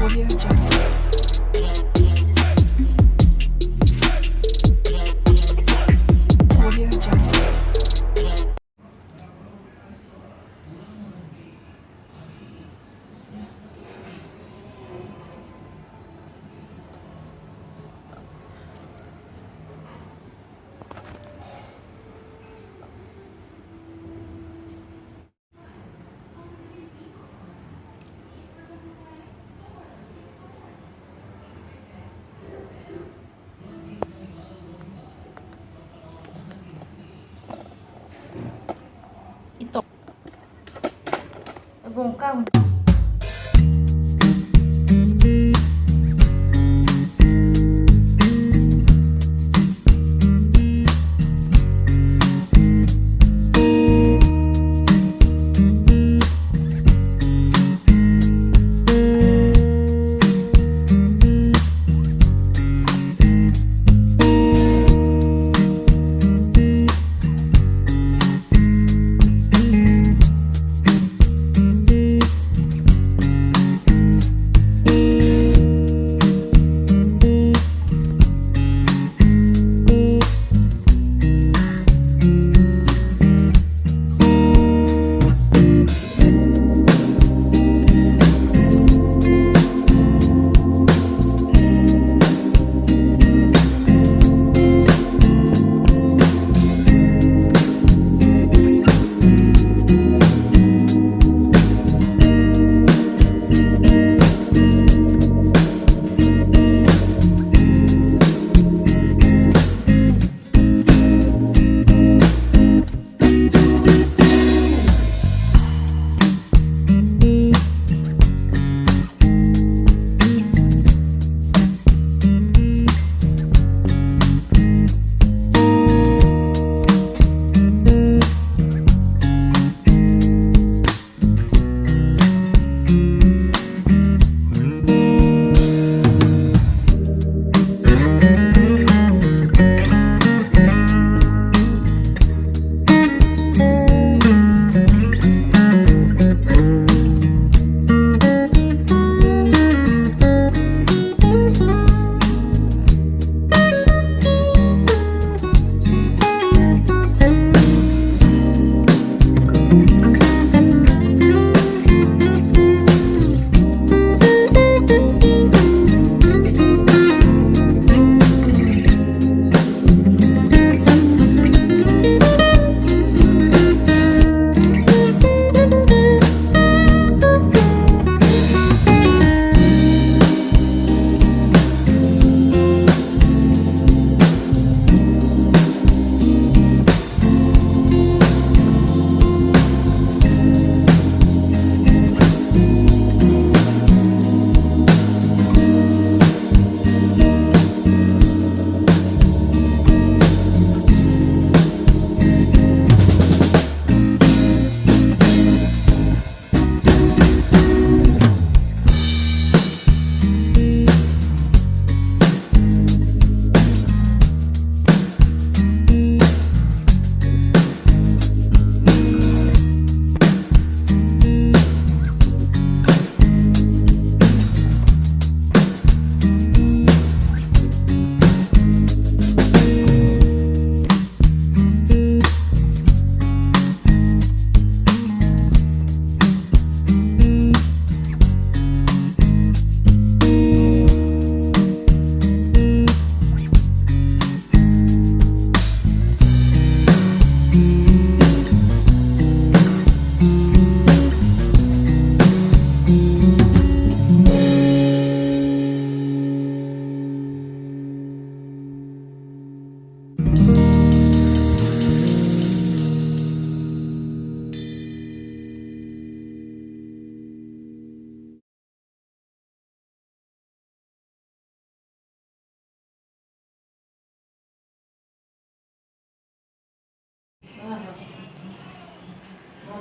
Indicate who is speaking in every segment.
Speaker 1: Audio Jungle. Audio Jungle.
Speaker 2: Ito. Nagungkaw.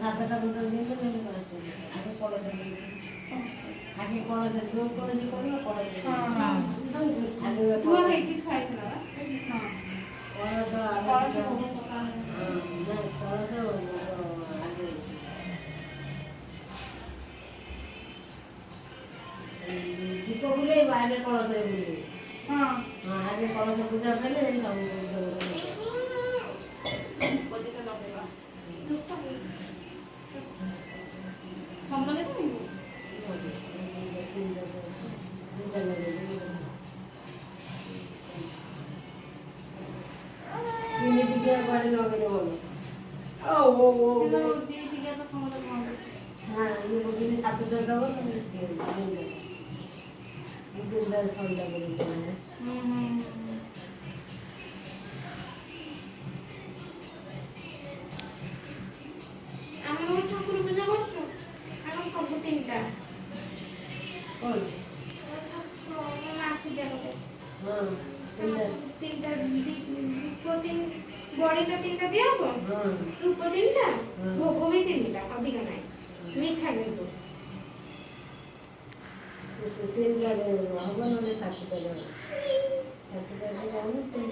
Speaker 3: সাতটা দুটো দিলে তুমি করছো আগে কলেজে আগে কলেজে যোগ কলেজে করবে কলেজে আগে কলেজ আগে কলেজ আগে ଦୀପ ବୁଲେଇବ ଆଗେ କଳସରେ ବୁଲେଇବ।
Speaker 2: ହଁ
Speaker 3: ହଁ ଆଗେ କଳସ ପୂଜା କଲେ ସବୁ
Speaker 2: ବଦିଟା ଲଗେଇବା ସମ୍ବଲେ ଦେବି
Speaker 3: ଚିନି ଟିକେ କୁଆଡେ ଲଗେଇଲେ ଭଲ।
Speaker 2: କିନ୍ତୁ ଦି ଟିକିଆ ତ ସମସ୍ତେ କହନ୍ତି
Speaker 3: ହଁ ଇଏ ପକେଇଲେ 7 ଦବ ସନ୍ଧ୍ୟା କରି
Speaker 2: ଆମେ ଠାକୁର ପୂଜା କରୁଛୁ ଆମେ ସବୁ ତିନିଟା
Speaker 3: କଣ
Speaker 2: ପୂଜା କରେ
Speaker 3: ହଁ
Speaker 2: ତିନିଟା ଧୂପ ବଳିଟା ତିନିଟା ଦିଆହବ
Speaker 3: ହଁ
Speaker 2: ଧୂପ ତିନିଟା
Speaker 3: ହଁ।
Speaker 2: ଭୋଗ ବି ତିନିଟା ଅଧିକା ନାହିଁ ମିଠା କିନ୍ତୁ
Speaker 3: ସେ 3 ହବ ନହେଲେ 7 ହବ 7 ହବ 3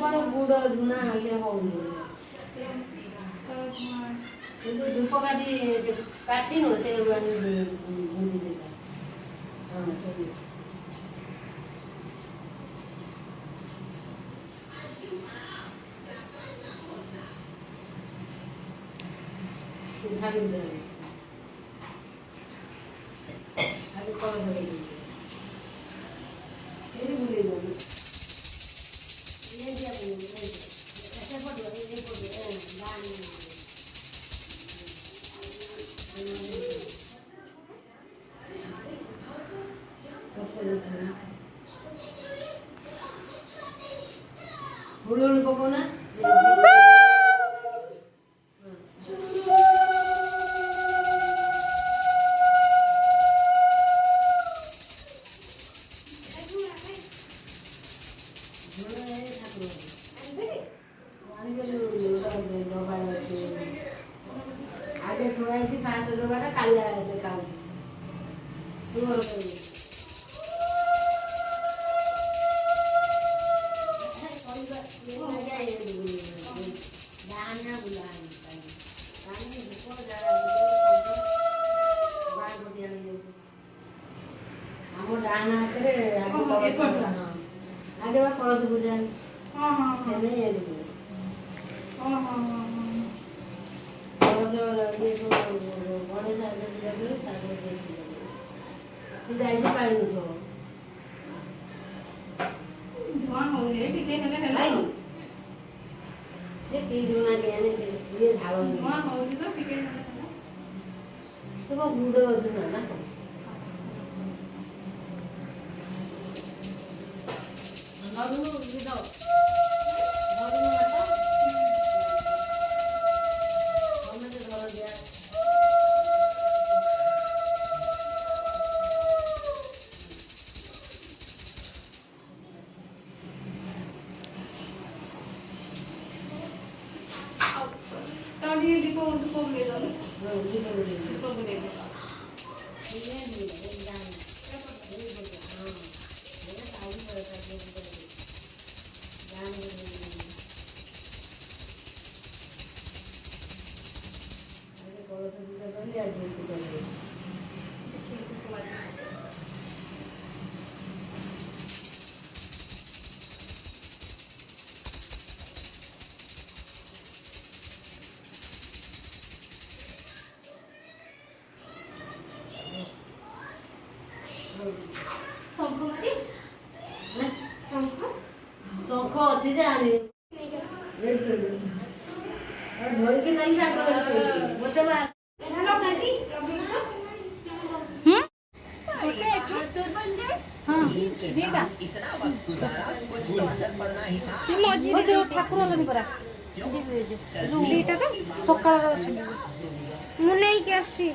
Speaker 3: କଣ ଗୁଡ ଝୁଣା ସେ ହଉନି କିନ୍ତୁ ଧୂପ କାଠିନୁ ସେ ବୁଝି ଦେବା ହଁ ସବୁ ସିଧା ଆগে କଣ ସେଇଠି ବୁଲେଇବ ಹುಳುಳು ಪಕೋನ ଆଗେ ଥୁଆ ହେଇଛି 5 ଡବାଟା କାଳିଆ ଦେଖା ହଉଛି ଆମ ଡାହାଣ ହାତରେ ଆଗେ ବା କଳସ ପୂଜା ସେ ନେଇ କଳସ ଇଏ ଗଣେଶ ଆଗେ ପୂଜା କରେ ତାପରେ ସେ ଯାଇଛି ପାଇନଥିବ
Speaker 2: ଧୂଆଁ ହଉନି ଟିକେ ହେଲେ ହେଲା
Speaker 3: ସେ କି ଜଣା କେଜାଣି ଇଏ ଝାଳ
Speaker 2: ଧୂଆଁ ହଉଛି ତ ଟିକେ ହେଲେ ହେଲା
Speaker 3: ସେ କଣ ଗୁଡ ଧୁଆ ନା କଣ ନରୁନୁ ଗୀତ ନରୁନୁ ହାତ ସମସ୍ତେ ଧର ଦିଆ
Speaker 2: ତ ଟିକେ ଦୀପ ବୁଲେଇ ଦେଲେ
Speaker 3: ଗୀତ
Speaker 2: ଦୀପ ବୁଲେଇ ଦେବା ଶଙ୍ଖ
Speaker 3: ଅଛି ଯେ ଆଣି ଧରିକି ନାହିଁ ଗୋଟେ ବା
Speaker 4: ଠାକୁର ଅଛନ୍ତି ପରା ଦିଟା ତ ସକାଳ ମୁଁ ନେଇକି ଆସିଛି।